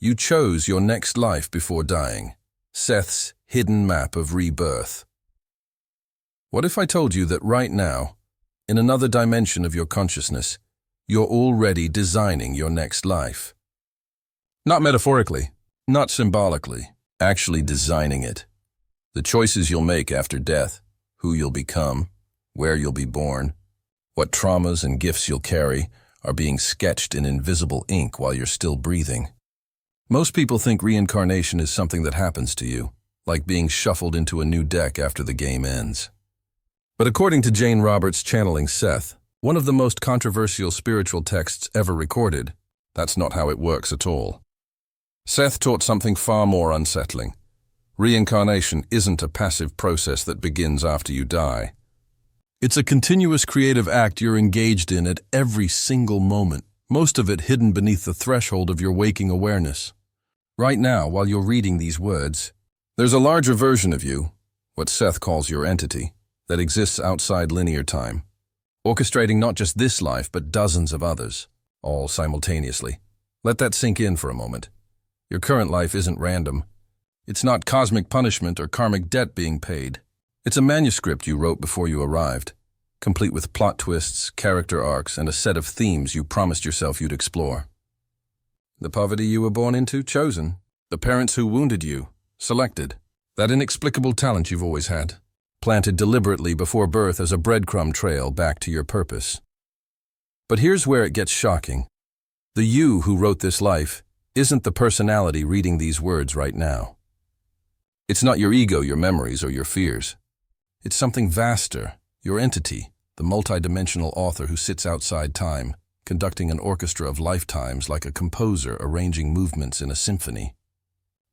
You chose your next life before dying. Seth's hidden map of rebirth. What if I told you that right now, in another dimension of your consciousness, you're already designing your next life? Not metaphorically, not symbolically, actually designing it. The choices you'll make after death, who you'll become, where you'll be born, what traumas and gifts you'll carry are being sketched in invisible ink while you're still breathing. Most people think reincarnation is something that happens to you, like being shuffled into a new deck after the game ends. But according to Jane Roberts channeling Seth, one of the most controversial spiritual texts ever recorded, that's not how it works at all. Seth taught something far more unsettling. Reincarnation isn't a passive process that begins after you die. It's a continuous creative act you're engaged in at every single moment, most of it hidden beneath the threshold of your waking awareness. Right now, while you're reading these words, there's a larger version of you, what Seth calls your entity, that exists outside linear time, orchestrating not just this life but dozens of others, all simultaneously. Let that sink in for a moment. Your current life isn't random. It's not cosmic punishment or karmic debt being paid. It's a manuscript you wrote before you arrived, complete with plot twists, character arcs, and a set of themes you promised yourself you'd explore. The poverty you were born into, chosen. The parents who wounded you, selected. That inexplicable talent you've always had, planted deliberately before birth as a breadcrumb trail back to your purpose. But here's where it gets shocking. The you who wrote this life isn't the personality reading these words right now. It's not your ego, your memories, or your fears. It's something vaster, your entity, the multidimensional author who sits outside time, conducting an orchestra of lifetimes like a composer arranging movements in a symphony.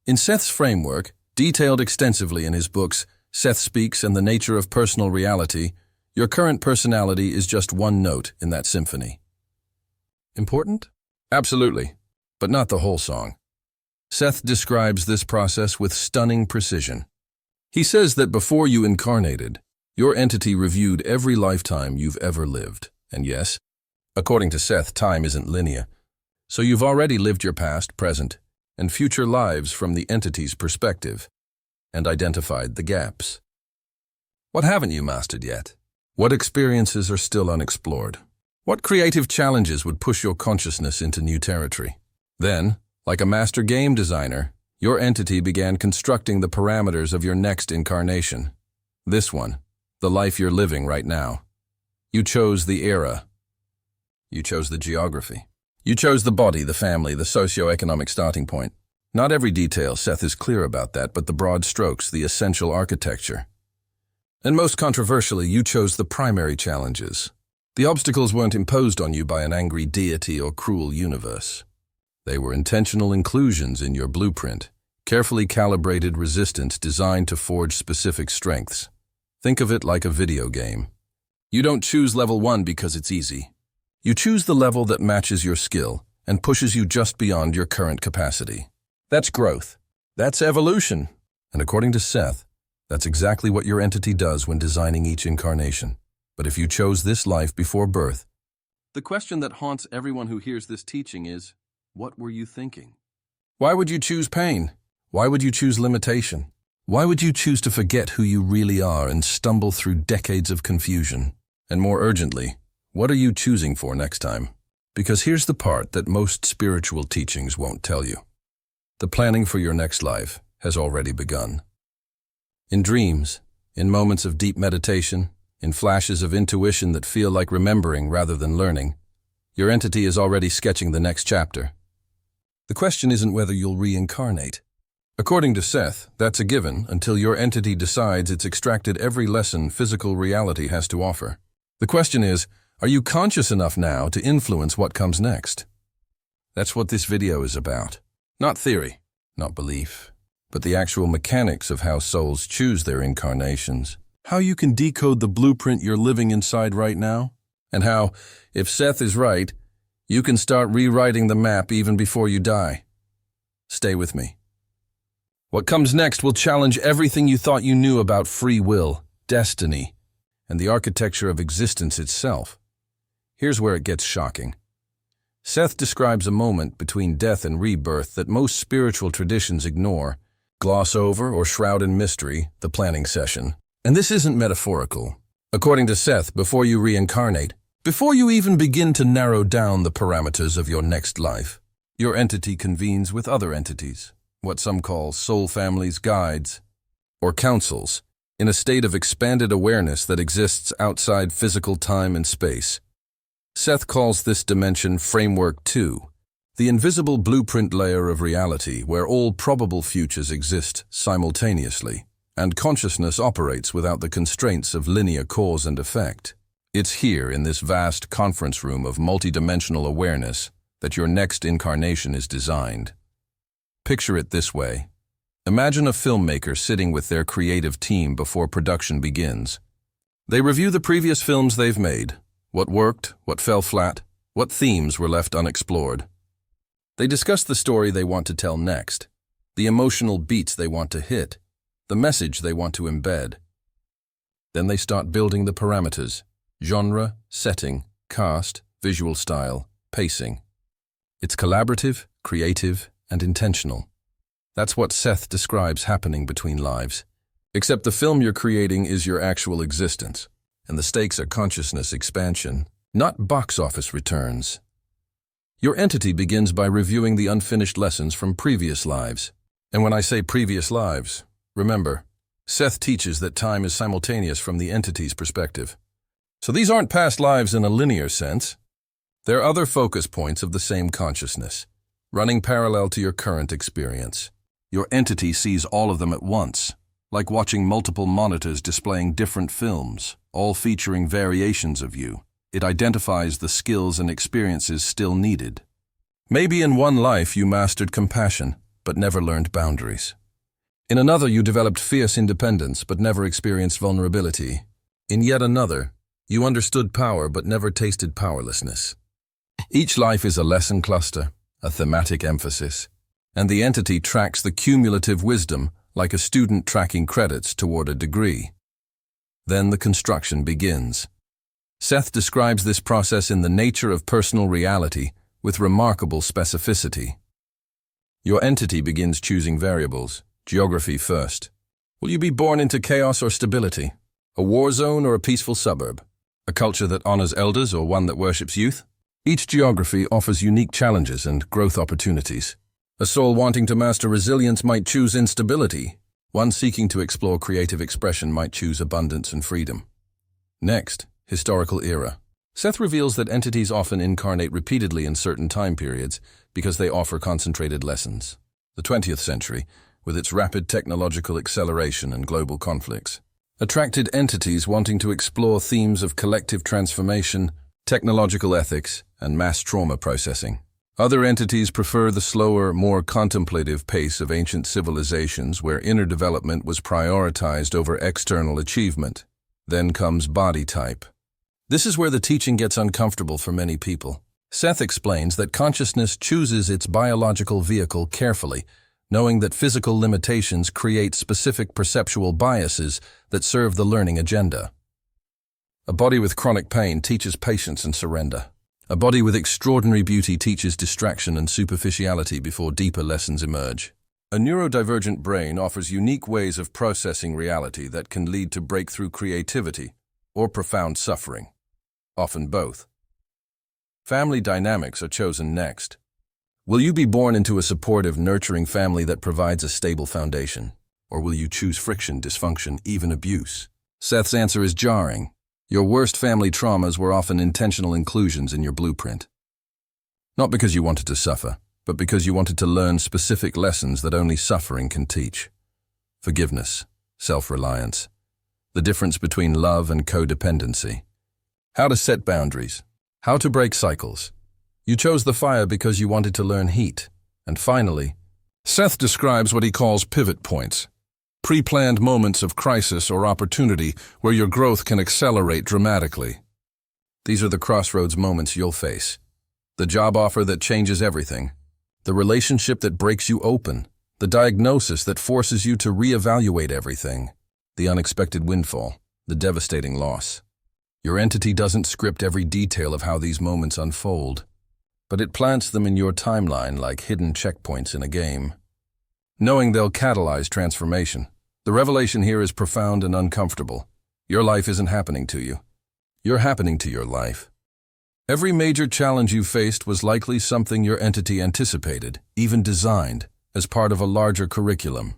In Seth's framework, detailed extensively in his books, Seth Speaks and the Nature of Personal Reality, your current personality is just one note in that symphony. Important? Absolutely, but not the whole song. Seth describes this process with stunning precision. He says that before you incarnated, your entity reviewed every lifetime you've ever lived. And yes, according to Seth, time isn't linear. So you've already lived your past, present, and future lives from the entity's perspective, and identified the gaps. What haven't you mastered yet? What experiences are still unexplored? What creative challenges would push your consciousness into new territory? Then, like a master game designer, your entity began constructing the parameters of your next incarnation. This one, the life you're living right now. You chose the era. You chose the geography. You chose the body, the family, the socio-economic starting point. Not every detail, Seth is clear about that, but the broad strokes, the essential architecture. And most controversially, you chose the primary challenges. The obstacles weren't imposed on you by an angry deity or cruel universe. They were intentional inclusions in your blueprint, carefully calibrated resistance designed to forge specific strengths. Think of it like a video game. You don't choose level 1 because it's easy. You choose the level that matches your skill and pushes you just beyond your current capacity. That's growth. That's evolution. And according to Seth, that's exactly what your entity does when designing each incarnation. But if you chose this life before birth, the question that haunts everyone who hears this teaching is, what were you thinking? Why would you choose pain? Why would you choose limitation? Why would you choose to forget who you really are and stumble through decades of confusion? And more urgently, what are you choosing for next time? Because here's the part that most spiritual teachings won't tell you. The planning for your next life has already begun. In dreams, in moments of deep meditation, in flashes of intuition that feel like remembering rather than learning, your entity is already sketching the next chapter. The question isn't whether you'll reincarnate. According to Seth, that's a given until your entity decides it's extracted every lesson physical reality has to offer. The question is, are you conscious enough now to influence what comes next? That's what this video is about. Not theory, not belief, but the actual mechanics of how souls choose their incarnations. How you can decode the blueprint you're living inside right now, and how, if Seth is right, you can start rewriting the map even before you die. Stay with me. What comes next will challenge everything you thought you knew about free will, destiny, and the architecture of existence itself. Here's where it gets shocking. Seth describes a moment between death and rebirth that most spiritual traditions ignore, gloss over, or shroud in mystery, the planning session. And this isn't metaphorical. According to Seth, before you reincarnate, before you even begin to narrow down the parameters of your next life, your entity convenes with other entities, what some call soul families, guides, or councils, in a state of expanded awareness that exists outside physical time and space. Seth calls this dimension Framework 2, the invisible blueprint layer of reality where all probable futures exist simultaneously, and consciousness operates without the constraints of linear cause and effect. It's here, in this vast conference room of multidimensional awareness, that your next incarnation is designed. Picture it this way. Imagine a filmmaker sitting with their creative team before production begins. They review the previous films they've made, what worked, what fell flat, what themes were left unexplored. They discuss the story they want to tell next, the emotional beats they want to hit, the message they want to embed. Then they start building the parameters: genre, setting, cast, visual style, pacing. It's collaborative, creative, and intentional. That's what Seth describes happening between lives. Except the film you're creating is your actual existence, and the stakes are consciousness expansion, not box office returns. Your entity begins by reviewing the unfinished lessons from previous lives. And when I say previous lives, remember, Seth teaches that time is simultaneous from the entity's perspective. So these aren't past lives in a linear sense. They're other focus points of the same consciousness, running parallel to your current experience. Your entity sees all of them at once, like watching multiple monitors displaying different films, all featuring variations of you. It identifies the skills and experiences still needed. Maybe in one life you mastered compassion, but never learned boundaries. In another you developed fierce independence, but never experienced vulnerability. In yet another, you understood power, but never tasted powerlessness. Each life is a lesson cluster, a thematic emphasis, and the entity tracks the cumulative wisdom like a student tracking credits toward a degree. Then the construction begins. Seth describes this process in The Nature of Personal Reality with remarkable specificity. Your entity begins choosing variables, geography first. Will you be born into chaos or stability? A war zone or a peaceful suburb? A culture that honors elders or one that worships youth? Each geography offers unique challenges and growth opportunities. A soul wanting to master resilience might choose instability. One seeking to explore creative expression might choose abundance and freedom. Next, historical era. Seth reveals that entities often incarnate repeatedly in certain time periods because they offer concentrated lessons. The 20th century, with its rapid technological acceleration and global conflicts, attracted entities wanting to explore themes of collective transformation, technological ethics, and mass trauma processing. Other entities prefer the slower, more contemplative pace of ancient civilizations where inner development was prioritized over external achievement. Then comes body type. This is where the teaching gets uncomfortable for many people. Seth explains that consciousness chooses its biological vehicle carefully, knowing that physical limitations create specific perceptual biases that serve the learning agenda. A body with chronic pain teaches patience and surrender. A body with extraordinary beauty teaches distraction and superficiality before deeper lessons emerge. A neurodivergent brain offers unique ways of processing reality that can lead to breakthrough creativity or profound suffering, often both. Family dynamics are chosen next. Will you be born into a supportive, nurturing family that provides a stable foundation? Or will you choose friction, dysfunction, even abuse? Seth's answer is jarring. Your worst family traumas were often intentional inclusions in your blueprint. Not because you wanted to suffer, but because you wanted to learn specific lessons that only suffering can teach. Forgiveness, self-reliance, the difference between love and codependency. How to set boundaries, how to break cycles. You chose the fire because you wanted to learn heat. And finally, Seth describes what he calls pivot points. Pre-planned moments of crisis or opportunity where your growth can accelerate dramatically. These are the crossroads moments you'll face. The job offer that changes everything. The relationship that breaks you open. The diagnosis that forces you to reevaluate everything. The unexpected windfall. The devastating loss. Your entity doesn't script every detail of how these moments unfold. but it plants them in your timeline like hidden checkpoints in a game, knowing they'll catalyze transformation. The revelation here is profound and uncomfortable. Your life isn't happening to you. You're happening to your life. Every major challenge you faced was likely something your entity anticipated, even designed, as part of a larger curriculum.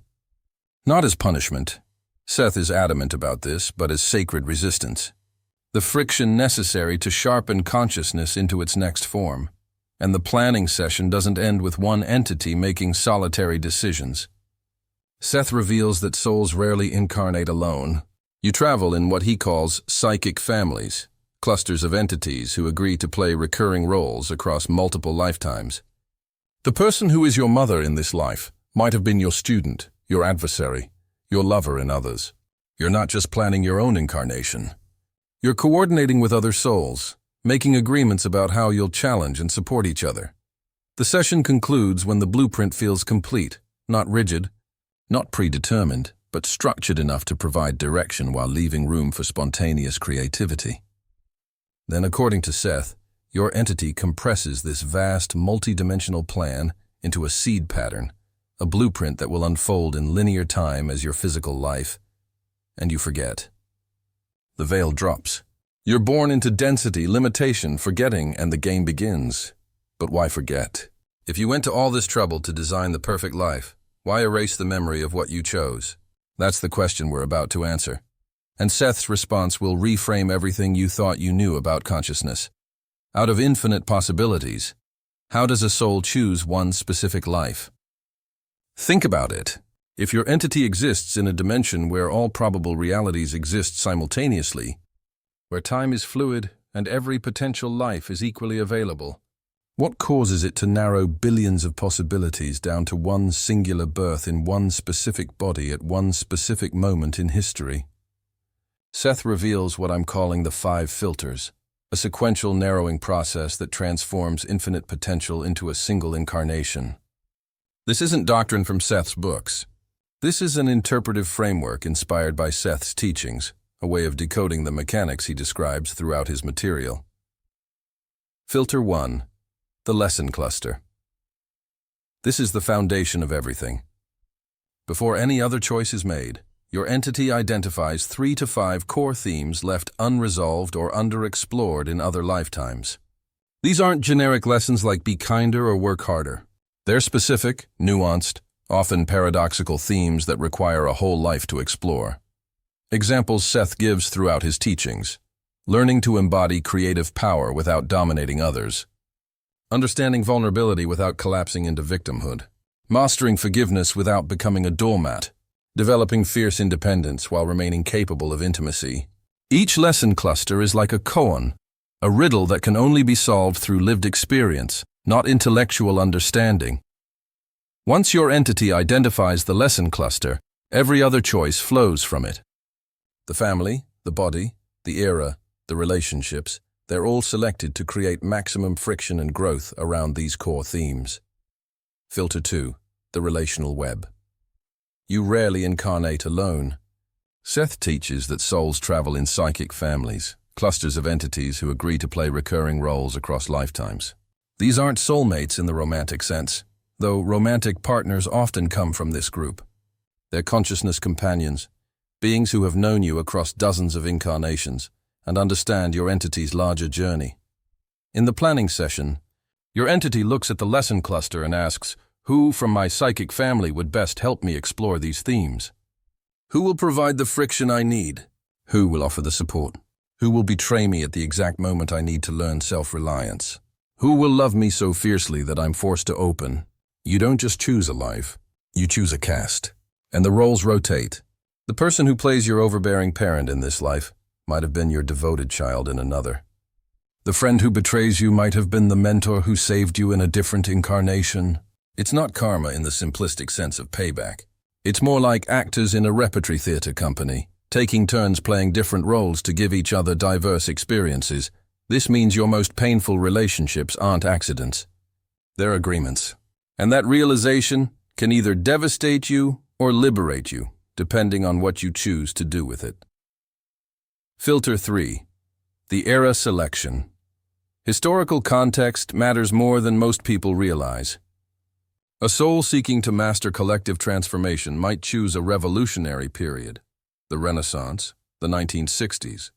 Not as punishment. Seth is adamant about this, but as sacred resistance. The friction necessary to sharpen consciousness into its next form. And the planning session doesn't end with one entity making solitary decisions. Seth reveals that souls rarely incarnate alone. You travel in what he calls psychic families, clusters of entities who agree to play recurring roles across multiple lifetimes. The person who is your mother in this life might have been your student, your adversary, your lover in others. You're not just planning your own incarnation. You're coordinating with other souls, making agreements about how you'll challenge and support each other. The session concludes when the blueprint feels complete, not rigid, not predetermined, but structured enough to provide direction while leaving room for spontaneous creativity. Then, according to Seth, your entity compresses this vast, multi-dimensional plan into a seed pattern, a blueprint that will unfold in linear time as your physical life, and you forget. The veil drops. You're born into density, limitation, forgetting, and the game begins. But why forget? If you went to all this trouble to design the perfect life, why erase the memory of what you chose? That's the question we're about to answer. And Seth's response will reframe everything you thought you knew about consciousness. Out of infinite possibilities, how does a soul choose one specific life? Think about it. If your entity exists in a dimension where all probable realities exist simultaneously, where time is fluid and every potential life is equally available, what causes it to narrow billions of possibilities down to one singular birth in one specific body at one specific moment in history? Seth reveals what I'm calling the 5 filters, a sequential narrowing process that transforms infinite potential into a single incarnation. This isn't doctrine from Seth's books. This is an interpretive framework inspired by Seth's teachings, a way of decoding the mechanics he describes throughout his material. Filter 1. The lesson cluster. This is the foundation of everything. Before any other choice is made, your entity identifies 3 to 5 core themes left unresolved or underexplored in other lifetimes. These aren't generic lessons like be kinder or work harder. They're specific, nuanced, often paradoxical themes that require a whole life to explore. Examples Seth gives throughout his teachings: learning to embody creative power without dominating others, understanding vulnerability without collapsing into victimhood, mastering forgiveness without becoming a doormat, developing fierce independence while remaining capable of intimacy. Each lesson cluster is like a koan, a riddle that can only be solved through lived experience, not intellectual understanding. Once your entity identifies the lesson cluster, every other choice flows from it. The family, the body, the era, the relationships, they're all selected to create maximum friction and growth around these core themes. Filter 2. The relational web. You rarely incarnate alone. Seth teaches that souls travel in psychic families, clusters of entities who agree to play recurring roles across lifetimes. These aren't soulmates in the romantic sense, though romantic partners often come from this group. They're consciousness companions, beings who have known you across dozens of incarnations and understand your entity's larger journey. In the planning session, your entity looks at the lesson cluster and asks, who from my psychic family would best help me explore these themes? Who will provide the friction I need? Who will offer the support? Who will betray me at the exact moment I need to learn self-reliance? Who will love me so fiercely that I'm forced to open? You don't just choose a life, you choose a cast. And the roles rotate. The person who plays your overbearing parent in this life might have been your devoted child in another. The friend who betrays you might have been the mentor who saved you in a different incarnation. It's not karma in the simplistic sense of payback. It's more like actors in a repertory theater company, taking turns playing different roles to give each other diverse experiences. This means your most painful relationships aren't accidents. They're agreements. And that realization can either devastate you or liberate you, depending on what you choose to do with it. Filter 3. The era selection. Historical context matters more than most people realize. A soul seeking to master collective transformation might choose a revolutionary period, the Renaissance, the 1960s,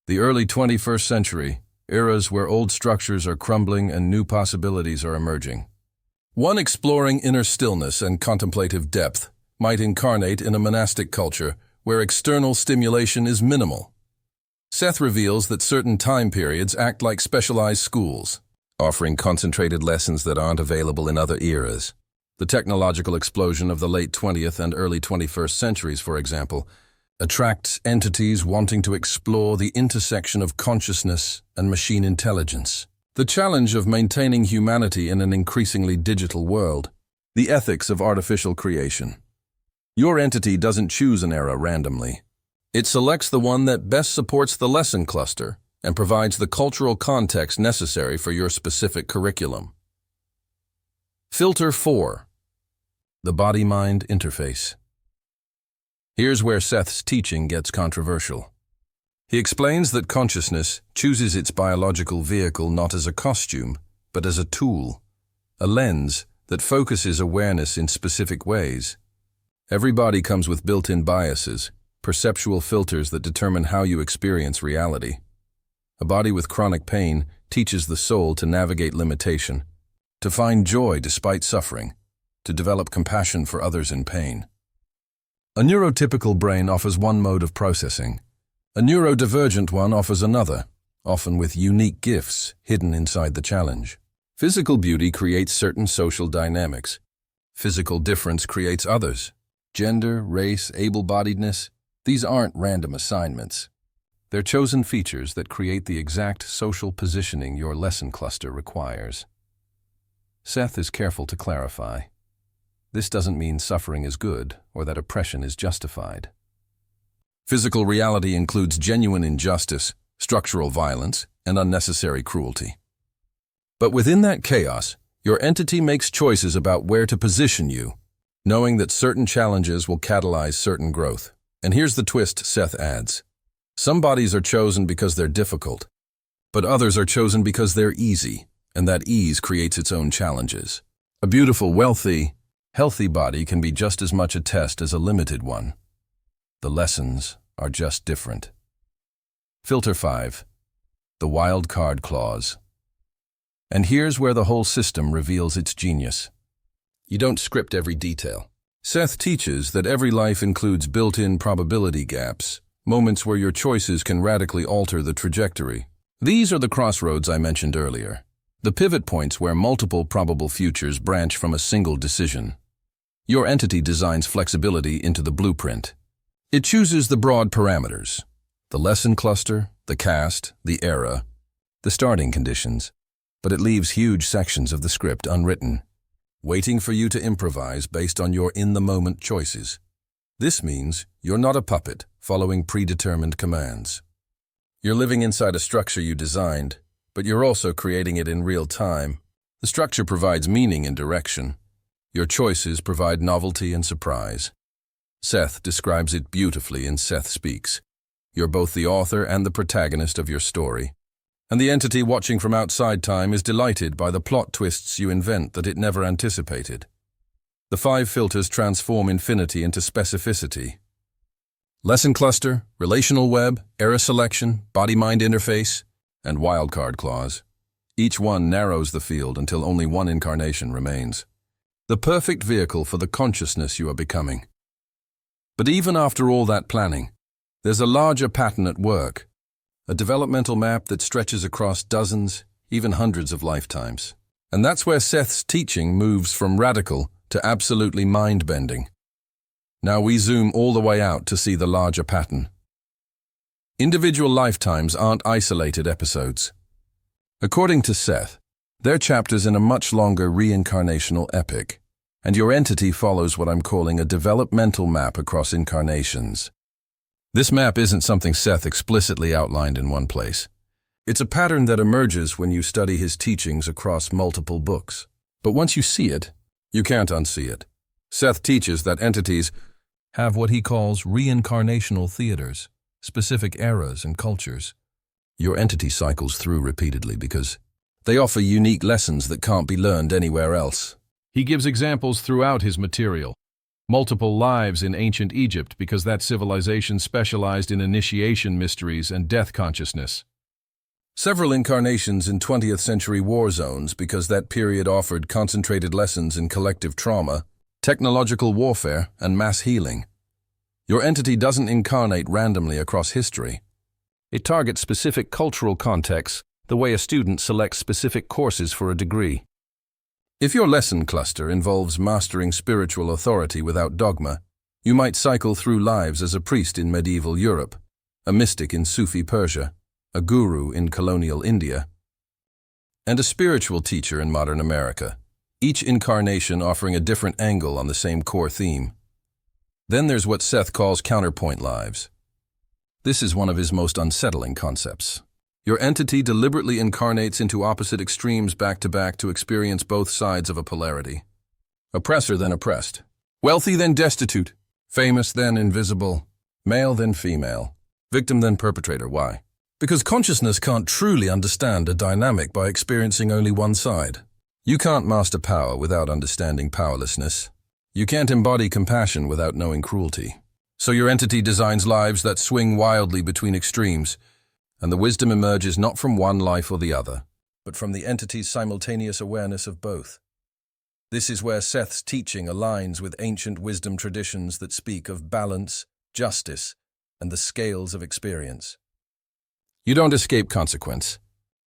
the early 21st century, eras where old structures are crumbling and new possibilities are emerging. One exploring inner stillness and contemplative depth might incarnate in a monastic culture where external stimulation is minimal. Seth reveals that certain time periods act like specialized schools, offering concentrated lessons that aren't available in other eras. The technological explosion of the late 20th and early 21st centuries, for example, attracts entities wanting to explore the intersection of consciousness and machine intelligence. The challenge of maintaining humanity in an increasingly digital world. The ethics of artificial creation. Your entity doesn't choose an era randomly. It selects the one that best supports the lesson cluster and provides the cultural context necessary for your specific curriculum. Filter 4. The body-mind interface. Here's where Seth's teaching gets controversial. He explains that consciousness chooses its biological vehicle not as a costume, but as a tool, a lens that focuses awareness in specific ways. Every body comes with built-in biases, perceptual filters that determine how you experience reality. A body with chronic pain teaches the soul to navigate limitation, to find joy despite suffering, to develop compassion for others in pain. A neurotypical brain offers one mode of processing. A neurodivergent one offers another, often with unique gifts hidden inside the challenge. Physical beauty creates certain social dynamics. Physical difference creates others. Gender, race, able-bodiedness, these aren't random assignments. They're chosen features that create the exact social positioning your lesson cluster requires. Seth is careful to clarify. This doesn't mean suffering is good or that oppression is justified. Physical reality includes genuine injustice, structural violence, and unnecessary cruelty. But within that chaos, your entity makes choices about where to position you, knowing that certain challenges will catalyze certain growth. And here's the twist Seth adds. Some bodies are chosen because they're difficult, but others are chosen because they're easy, and that ease creates its own challenges. A beautiful, wealthy, healthy body can be just as much a test as a limited one. The lessons are just different. Filter 5. The wild card clause. And here's where the whole system reveals its genius. You don't script every detail. Seth teaches that every life includes built-in probability gaps, moments where your choices can radically alter the trajectory. These are the crossroads I mentioned earlier, the pivot points where multiple probable futures branch from a single decision. Your entity designs flexibility into the blueprint. It chooses the broad parameters, the lesson cluster, the cast, the era, the starting conditions, but it leaves huge sections of the script unwritten, waiting for you to improvise based on your in-the-moment choices. This means you're not a puppet following predetermined commands. You're living inside a structure you designed, but you're also creating it in real time. The structure provides meaning and direction. Your choices provide novelty and surprise. Seth describes it beautifully in Seth Speaks. You're both the author and the protagonist of your story, and the entity watching from outside time is delighted by the plot twists you invent that it never anticipated. The 5 filters transform infinity into specificity. Lesson cluster, relational web, era selection, body-mind interface, and wildcard clause. Each one narrows the field until only one incarnation remains. The perfect vehicle for the consciousness you are becoming. But even after all that planning, there's a larger pattern at work, a developmental map that stretches across dozens, even hundreds of lifetimes. And that's where Seth's teaching moves from radical to absolutely mind-bending. Now we zoom all the way out to see the larger pattern. Individual lifetimes aren't isolated episodes. According to Seth, they're chapters in a much longer reincarnational epic, and your entity follows what I'm calling a developmental map across incarnations. This map isn't something Seth explicitly outlined in one place. It's a pattern that emerges when you study his teachings across multiple books. But once you see it, you can't unsee it. Seth teaches that entities have what he calls reincarnational theaters, specific eras and cultures. Your entity cycles through repeatedly because They offer unique lessons that can't be learned anywhere else. He gives examples throughout his material. Multiple lives in ancient Egypt because that civilization specialized in initiation mysteries and death consciousness. Several incarnations in 20th century war zones because that period offered concentrated lessons in collective trauma, technological warfare, and mass healing. Your entity doesn't incarnate randomly across history. It targets specific cultural contexts, the way a student selects specific courses for a degree. If your lesson cluster involves mastering spiritual authority without dogma, you might cycle through lives as a priest in medieval Europe, a mystic in Sufi Persia, a guru in colonial India, and a spiritual teacher in modern America, each incarnation offering a different angle on the same core theme. Then there's what Seth calls counterpoint lives. This is one of his most unsettling concepts. Your entity deliberately incarnates into opposite extremes back-to-back to experience both sides of a polarity. Oppressor then oppressed. Wealthy then destitute. Famous then invisible. Male then female. Victim then perpetrator. Why? Because consciousness can't truly understand a dynamic by experiencing only one side. You can't master power without understanding powerlessness. You can't embody compassion without knowing cruelty. So your entity designs lives that swing wildly between extremes, and the wisdom emerges not from one life or the other, but from the entity's simultaneous awareness of both. This is where Seth's teaching aligns with ancient wisdom traditions that speak of balance, justice, and the scales of experience. You don't escape consequence.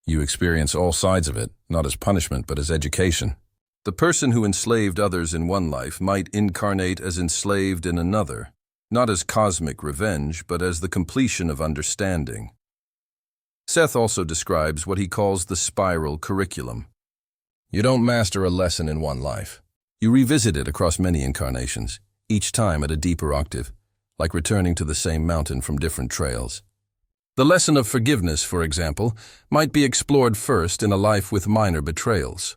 You experience all sides of it, not as punishment but as education. The person who enslaved others in one life might incarnate as enslaved in another, not as cosmic revenge, but as the completion of understanding. Seth also describes what he calls the spiral curriculum. You don't master a lesson in one life. You revisit it across many incarnations, each time at a deeper octave, like returning to the same mountain from different trails. The lesson of forgiveness, for example, might be explored first in a life with minor betrayals,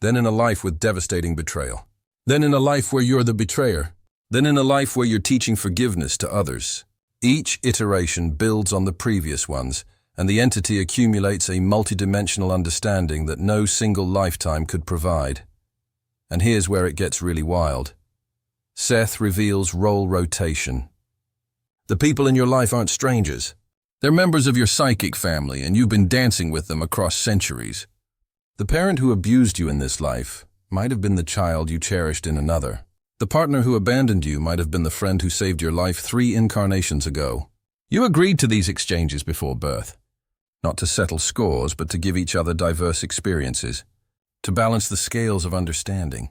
then in a life with devastating betrayal, then in a life where you're the betrayer, then in a life where you're teaching forgiveness to others. Each iteration builds on the previous ones, and the entity accumulates a multidimensional understanding that no single lifetime could provide. And here's where it gets really wild. Seth reveals role rotation. The people in your life aren't strangers. They're members of your psychic family, and you've been dancing with them across centuries. The parent who abused you in this life might have been the child you cherished in another. The partner who abandoned you might have been the friend who saved your life 3 incarnations ago. You agreed to these exchanges before birth. Not to settle scores, but to give each other diverse experiences, to balance the scales of understanding.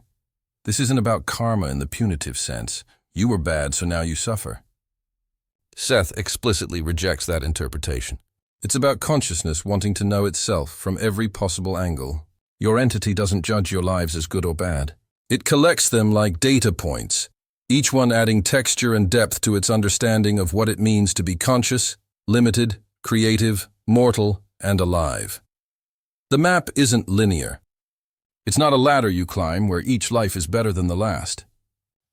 This isn't about karma in the punitive sense. You were bad, so now you suffer. Seth explicitly rejects that interpretation. It's about consciousness wanting to know itself from every possible angle. Your entity doesn't judge your lives as good or bad. It collects them like data points, each one adding texture and depth to its understanding of what it means to be conscious, limited, creative, mortal, and alive. The map isn't linear. It's not a ladder you climb where each life is better than the last.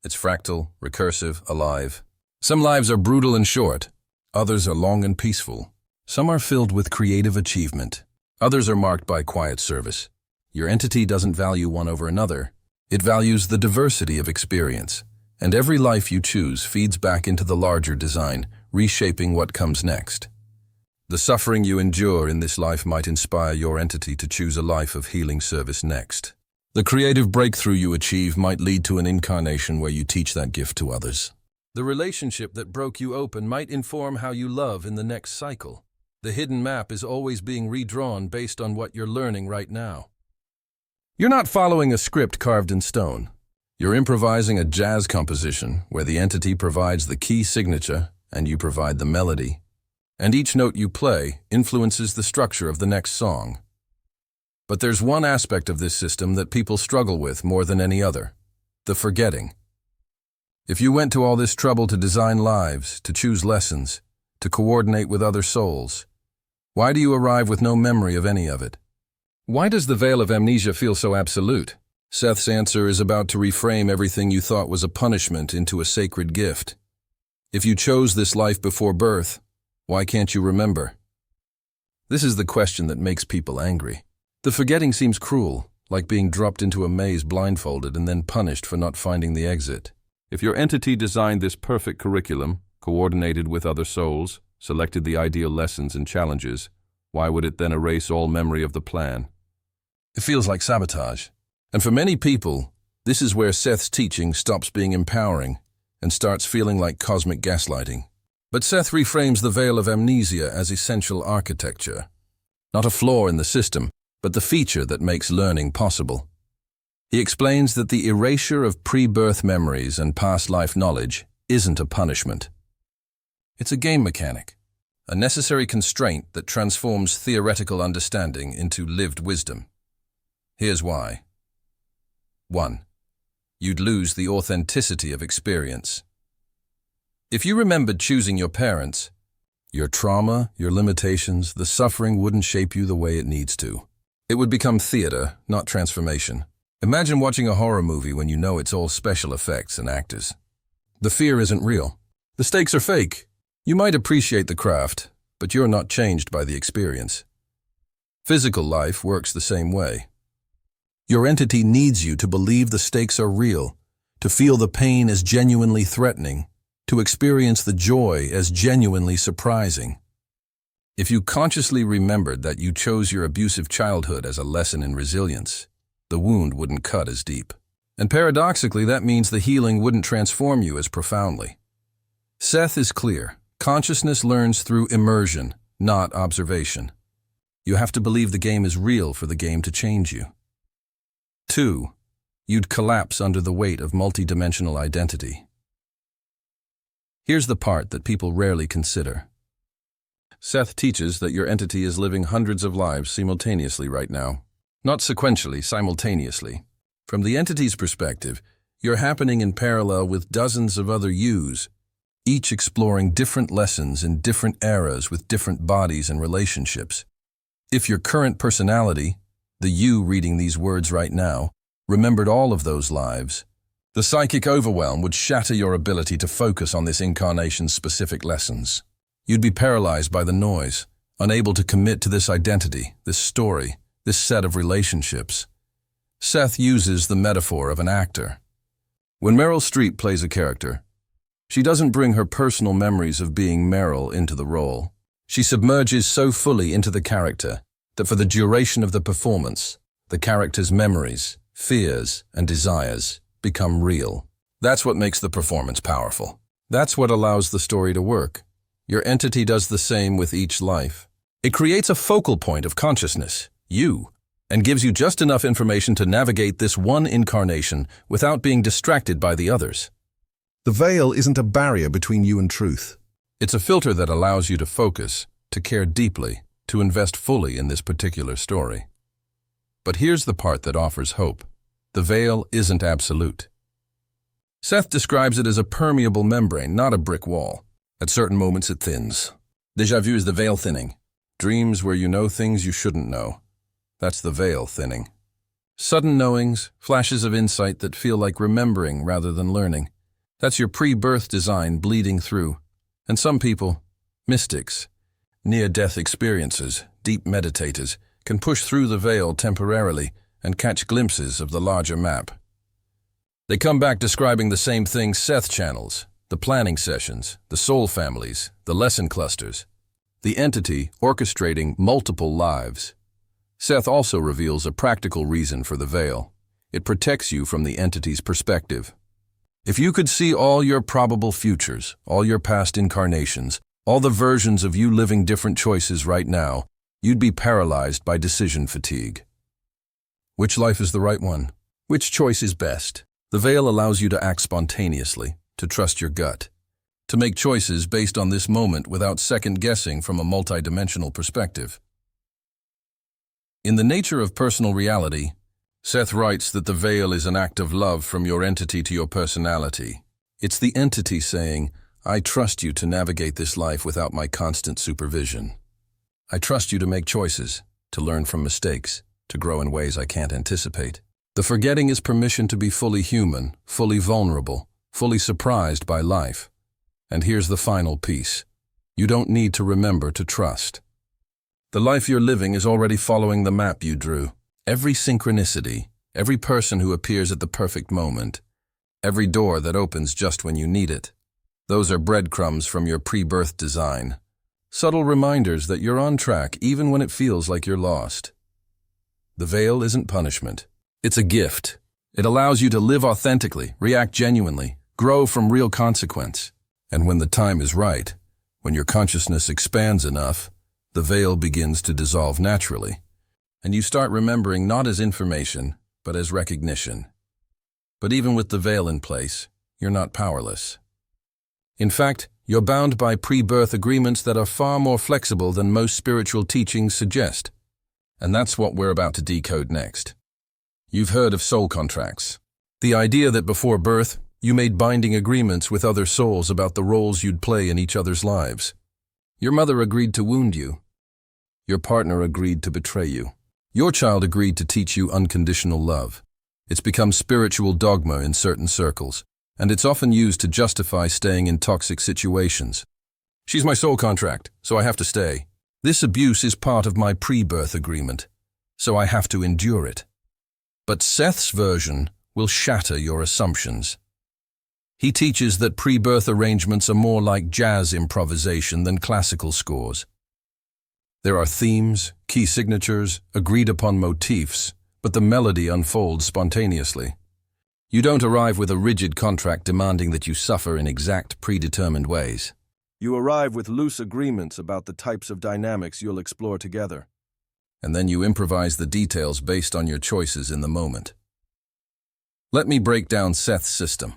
It's fractal, recursive, alive. Some lives are brutal and short. Others are long and peaceful. Some are filled with creative achievement. Others are marked by quiet service. Your entity doesn't value one over another. It values the diversity of experience. And every life you choose feeds back into the larger design, reshaping what comes next. The suffering you endure in this life might inspire your entity to choose a life of healing service next. The creative breakthrough you achieve might lead to an incarnation where you teach that gift to others. The relationship that broke you open might inform how you love in the next cycle. The hidden map is always being redrawn based on what you're learning right now. You're not following a script carved in stone. You're improvising a jazz composition where the entity provides the key signature and you provide the melody. And each note you play influences the structure of the next song. But there's one aspect of this system that people struggle with more than any other: the forgetting. If you went to all this trouble to design lives, to choose lessons, to coordinate with other souls, why do you arrive with no memory of any of it? Why does the veil of amnesia feel so absolute? Seth's answer is about to reframe everything you thought was a punishment into a sacred gift. If you chose this life before birth, why can't you remember? This is the question that makes people angry. The forgetting seems cruel, like being dropped into a maze blindfolded and then punished for not finding the exit. If your entity designed this perfect curriculum, coordinated with other souls, selected the ideal lessons and challenges, why would it then erase all memory of the plan? It feels like sabotage. And for many people, this is where Seth's teaching stops being empowering and starts feeling like cosmic gaslighting. But Seth reframes the veil of amnesia as essential architecture. Not a flaw in the system, but the feature that makes learning possible. He explains that the erasure of pre-birth memories and past life knowledge isn't a punishment. It's a game mechanic, a necessary constraint that transforms theoretical understanding into lived wisdom. Here's why. 1. You'd lose the authenticity of experience. If you remembered choosing your parents, your trauma, your limitations, the suffering wouldn't shape you the way it needs to. It would become theater, not transformation. Imagine watching a horror movie when you know it's all special effects and actors. The fear isn't real. The stakes are fake. You might appreciate the craft, but you're not changed by the experience. Physical life works the same way. Your entity needs you to believe the stakes are real, to feel the pain as genuinely threatening, to experience the joy as genuinely surprising. If you consciously remembered that you chose your abusive childhood as a lesson in resilience, the wound wouldn't cut as deep. And paradoxically, that means the healing wouldn't transform you as profoundly. Seth is clear. Consciousness learns through immersion, not observation. You have to believe the game is real for the game to change you. 2. You'd collapse under the weight of multidimensional identity. Here's the part that people rarely consider. Seth teaches that your entity is living hundreds of lives simultaneously right now. Not sequentially, simultaneously. From the entity's perspective, you're happening in parallel with dozens of other yous, each exploring different lessons in different eras with different bodies and relationships. If your current personality, the you reading these words right now, remembered all of those lives, the psychic overwhelm would shatter your ability to focus on this incarnation's specific lessons. You'd be paralyzed by the noise, unable to commit to this identity, this story, this set of relationships. Seth uses the metaphor of an actor. When Meryl Streep plays a character, she doesn't bring her personal memories of being Meryl into the role. She submerges so fully into the character that for the duration of the performance, the character's memories, fears, and desires become real. That's what makes the performance powerful. That's what allows the story to work. Your entity does the same with each life. It creates a focal point of consciousness, you, and gives you just enough information to navigate this one incarnation without being distracted by the others. The veil isn't a barrier between you and truth. It's a filter that allows you to focus, to care deeply, to invest fully in this particular story. But here's the part that offers hope. The veil isn't absolute. Seth describes it as a permeable membrane, not a brick wall. At certain moments it thins. Déjà vu is the veil thinning. Dreams where you know things you shouldn't know. That's the veil thinning. Sudden knowings, flashes of insight that feel like remembering rather than learning. That's your pre-birth design bleeding through. And some people, mystics, near-death experiences, deep meditators, can push through the veil temporarily and catch glimpses of the larger map. They come back describing the same things Seth channels, the planning sessions, the soul families, the lesson clusters, the entity orchestrating multiple lives. Seth also reveals a practical reason for the veil. It protects you from the entity's perspective. If you could see all your probable futures, all your past incarnations, all the versions of you living different choices right now, you'd be paralyzed by decision fatigue. Which life is the right one? Which choice is best? The veil allows you to act spontaneously, to trust your gut, to make choices based on this moment without second-guessing from a multidimensional perspective. In The Nature of Personal Reality, Seth writes that the veil is an act of love from your entity to your personality. It's the entity saying, I trust you to navigate this life without my constant supervision. I trust you to make choices, to learn from mistakes, to grow in ways I can't anticipate. The forgetting is permission to be fully human, fully vulnerable, fully surprised by life. And here's the final piece. You don't need to remember to trust. The life you're living is already following the map you drew. Every synchronicity, every person who appears at the perfect moment, every door that opens just when you need it. Those are breadcrumbs from your pre-birth design. Subtle reminders that you're on track even when it feels like you're lost. The veil isn't punishment. It's a gift. It allows you to live authentically, react genuinely, grow from real consequence. And when the time is right, when your consciousness expands enough, the veil begins to dissolve naturally, and you start remembering not as information, but as recognition. But even with the veil in place, you're not powerless. In fact, you're bound by pre-birth agreements that are far more flexible than most spiritual teachings suggest. And that's what we're about to decode next. You've heard of soul contracts. The idea that before birth, you made binding agreements with other souls about the roles you'd play in each other's lives. Your mother agreed to wound you. Your partner agreed to betray you. Your child agreed to teach you unconditional love. It's become spiritual dogma in certain circles, and it's often used to justify staying in toxic situations. She's my soul contract, so I have to stay. This abuse is part of my pre-birth agreement, so I have to endure it. But Seth's version will shatter your assumptions. He teaches that pre-birth arrangements are more like jazz improvisation than classical scores. There are themes, key signatures, agreed-upon motifs, but the melody unfolds spontaneously. You don't arrive with a rigid contract demanding that you suffer in exact, predetermined ways. You arrive with loose agreements about the types of dynamics you'll explore together. And then you improvise the details based on your choices in the moment. Let me break down Seth's system,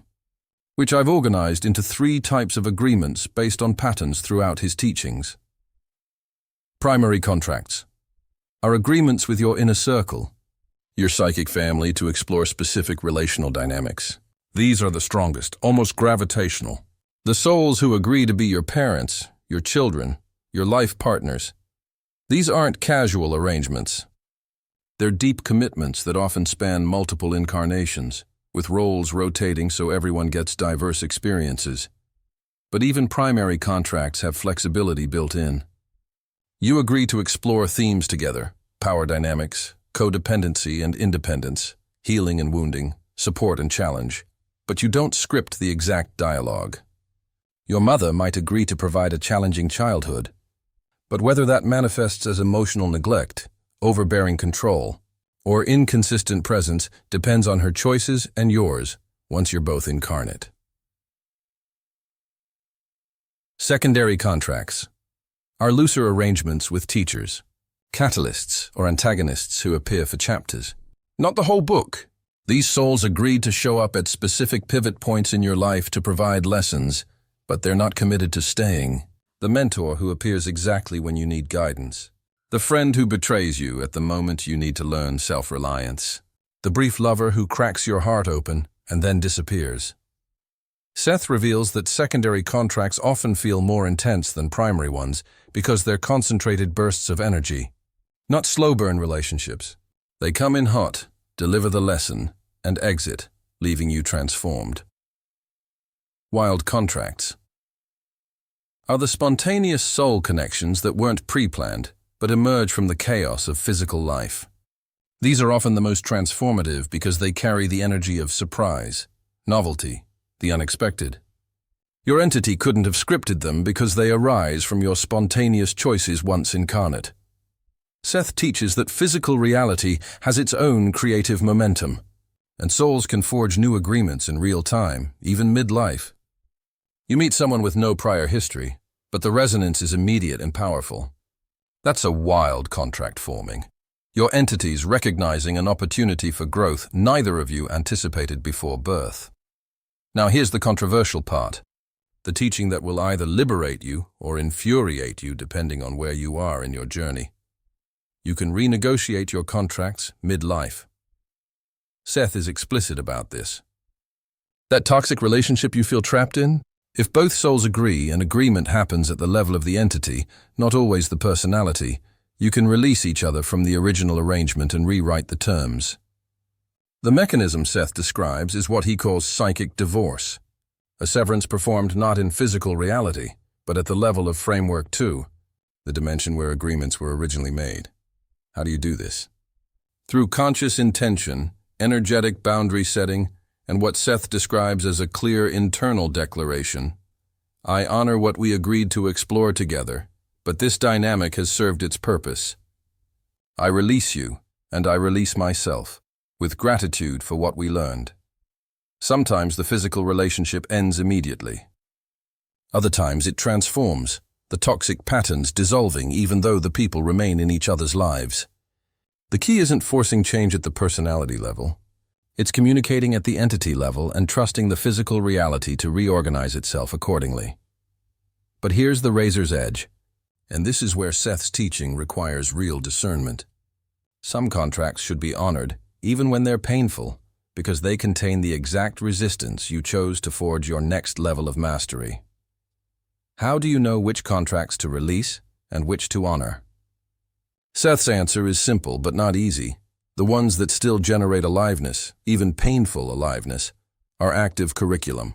which I've organized into 3 types of agreements based on patterns throughout his teachings. Primary contracts are agreements with your inner circle, your psychic family, to explore specific relational dynamics. These are the strongest, almost gravitational. The souls who agree to be your parents, your children, your life partners. These aren't casual arrangements. They're deep commitments that often span multiple incarnations, with roles rotating so everyone gets diverse experiences. But even primary contracts have flexibility built in. You agree to explore themes together: power dynamics, codependency and independence, healing and wounding, support and challenge. But you don't script the exact dialogue. Your mother might agree to provide a challenging childhood, but whether that manifests as emotional neglect, overbearing control, or inconsistent presence depends on her choices and yours once you're both incarnate. Secondary contracts are looser arrangements with teachers, catalysts or antagonists who appear for chapters. Not the whole book. These souls agreed to show up at specific pivot points in your life to provide lessons, but they're not committed to staying. The mentor who appears exactly when you need guidance. The friend who betrays you at the moment you need to learn self-reliance. The brief lover who cracks your heart open and then disappears. Seth reveals that secondary contracts often feel more intense than primary ones because they're concentrated bursts of energy, not slow-burn relationships. They come in hot, deliver the lesson, and exit, leaving you transformed. Wild contracts are the spontaneous soul connections that weren't pre-planned, but emerge from the chaos of physical life. These are often the most transformative because they carry the energy of surprise, novelty, the unexpected. Your entity couldn't have scripted them because they arise from your spontaneous choices once incarnate. Seth teaches that physical reality has its own creative momentum, and souls can forge new agreements in real time, even mid-life. You meet someone with no prior history, but the resonance is immediate and powerful. That's a wild contract forming. Your entities recognizing an opportunity for growth neither of you anticipated before birth. Now here's the controversial part. The teaching that will either liberate you or infuriate you depending on where you are in your journey. You can renegotiate your contracts mid-life. Seth is explicit about this. That toxic relationship you feel trapped in? If both souls agree and agreement happens at the level of the entity, not always the personality, you can release each other from the original arrangement and rewrite the terms. The mechanism Seth describes is what he calls psychic divorce, a severance performed not in physical reality, but at the level of framework too. the dimension where agreements were originally made. How do you do this? Through conscious intention, energetic boundary setting, and what Seth describes as a clear internal declaration. I honor what we agreed to explore together, but this dynamic has served its purpose. I release you, and I release myself, with gratitude for what we learned. Sometimes the physical relationship ends immediately. Other times it transforms, the toxic patterns dissolving even though the people remain in each other's lives. The key isn't forcing change at the personality level. It's communicating at the entity level and trusting the physical reality to reorganize itself accordingly. But here's the razor's edge, and this is where Seth's teaching requires real discernment. Some contracts should be honored, even when they're painful, because they contain the exact resistance you chose to forge your next level of mastery. How do you know which contracts to release and which to honor? Seth's answer is simple but not easy. The ones that still generate aliveness, even painful aliveness, are active curriculum.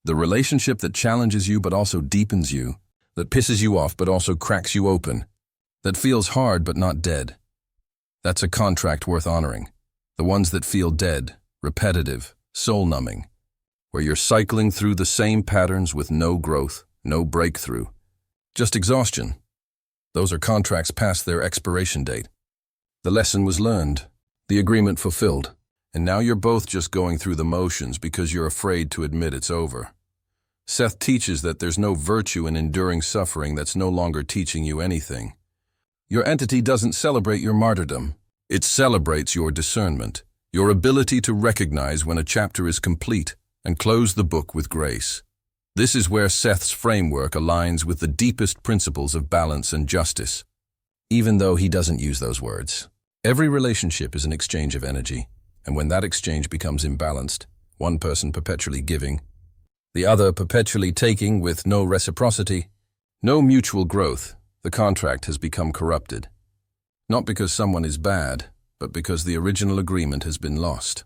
The relationship that challenges you but also deepens you, that pisses you off but also cracks you open, that feels hard but not dead. That's a contract worth honoring. The ones that feel dead, repetitive, soul-numbing, where you're cycling through the same patterns with no growth, no breakthrough, just exhaustion. Those are contracts past their expiration date. The lesson was learned, the agreement fulfilled, and now you're both just going through the motions because you're afraid to admit it's over. Seth teaches that there's no virtue in enduring suffering that's no longer teaching you anything. Your entity doesn't celebrate your martyrdom. It celebrates your discernment, your ability to recognize when a chapter is complete and close the book with grace. This is where Seth's framework aligns with the deepest principles of balance and justice. Even though he doesn't use those words. Every relationship is an exchange of energy, and when that exchange becomes imbalanced, one person perpetually giving, the other perpetually taking with no reciprocity, no mutual growth, the contract has become corrupted. Not because someone is bad, but because the original agreement has been lost.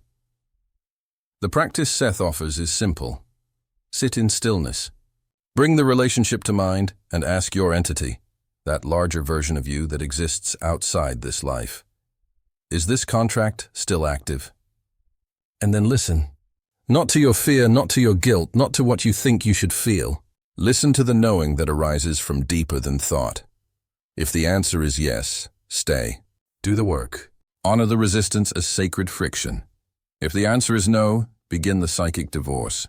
The practice Seth offers is simple. Sit in stillness. Bring the relationship to mind and ask your entity, that larger version of you that exists outside this life. Is this contract still active? And then listen. Not to your fear, not to your guilt, not to what you think you should feel. Listen to the knowing that arises from deeper than thought. If the answer is yes, stay. Do the work. Honor the resistance as sacred friction. If the answer is no, begin the psychic divorce.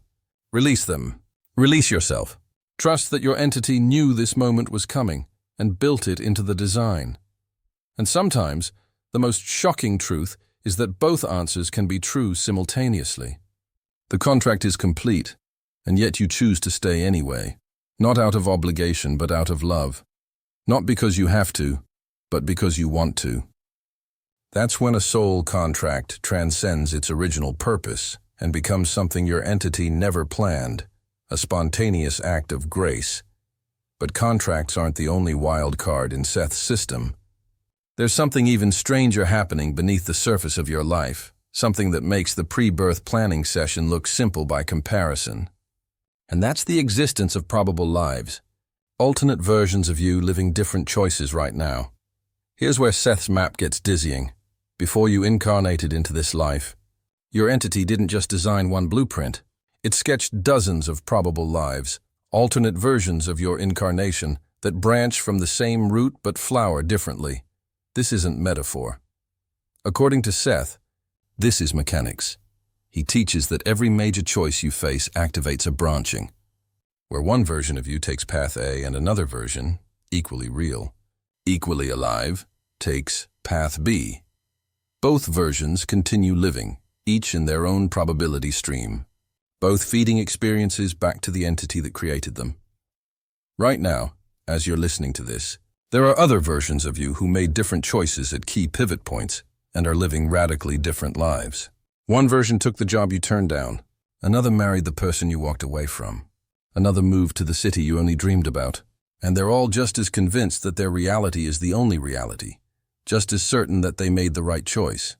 Release them. Release yourself. Trust that your entity knew this moment was coming and built it into the design. And sometimes, the most shocking truth is that both answers can be true simultaneously. The contract is complete, and yet you choose to stay anyway, not out of obligation but out of love. Not because you have to, but because you want to. That's when a soul contract transcends its original purpose and becomes something your entity never planned, a spontaneous act of grace. But contracts aren't the only wild card in Seth's system. There's something even stranger happening beneath the surface of your life, something that makes the pre-birth planning session look simple by comparison. And that's the existence of probable lives, alternate versions of you living different choices right now. Here's where Seth's map gets dizzying. Before you incarnated into this life, your entity didn't just design one blueprint. It sketched dozens of probable lives, alternate versions of your incarnation that branch from the same root but flower differently. This isn't metaphor. According to Seth, this is mechanics. He teaches that every major choice you face activates a branching, where one version of you takes path A and another version, equally real, equally alive, takes path B. Both versions continue living, each in their own probability stream, both feeding experiences back to the entity that created them. Right now, as you're listening to this, there are other versions of you who made different choices at key pivot points and are living radically different lives. One version took the job you turned down, another married the person you walked away from, another moved to the city you only dreamed about, and they're all just as convinced that their reality is the only reality, just as certain that they made the right choice.